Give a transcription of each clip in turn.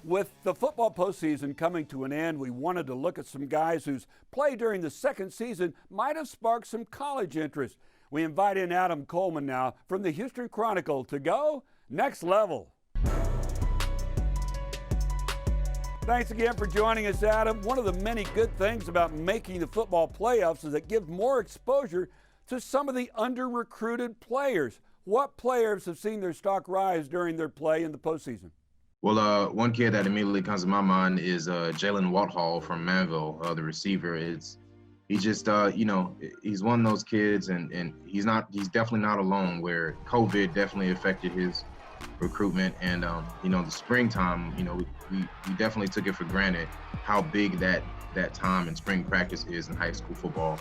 With the football postseason coming to an end, we wanted to look at some guys whose play during the second season might have sparked some college interest. We invite in Adam Coleman now from the Houston Chronicle to go next level. Thanks again for joining us, Adam. One of the many good things about making the football playoffs is it gives more exposure to some of the under-recruited players. What players have seen their stock rise during their play in the postseason? Well, one kid that immediately comes to my mind is Jalen Wathall from Manville, the receiver. He's just, he's one of those kids, and he's definitely not alone. Where COVID definitely affected his recruitment, and the springtime, we definitely took it for granted how big that time in spring practice is in high school football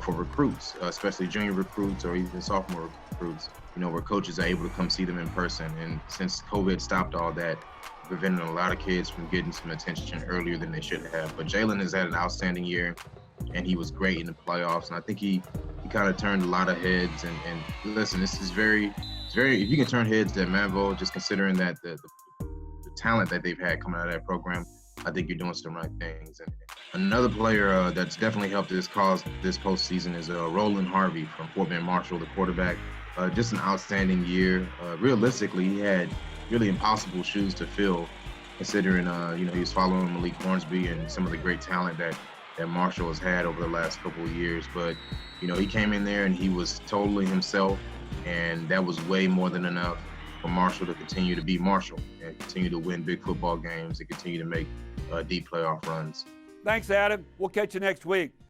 for recruits, especially junior recruits or even sophomore recruits. Where coaches are able to come see them in person. And since COVID stopped all that, prevented a lot of kids from getting some attention earlier than they should have. But Jalen has had an outstanding year, and he was great in the playoffs. And I think he kind of turned a lot of heads. And listen, this is very, if you can turn heads at Manville, just considering that the talent that they've had coming out of that program, I think you're doing some right things. And another player that's definitely helped this cause this postseason is Roland Harvey from Fort Bend Marshall, the quarterback. Just an outstanding year. Realistically, he had really impossible shoes to fill, considering he was following Malik Hornsby and some of the great talent that Marshall has had over the last couple of years. But he came in there and he was totally himself, and that was way more than enough for Marshall to continue to be Marshall and continue to win big football games and continue to make deep playoff runs. Thanks, Adam. We'll catch you next week.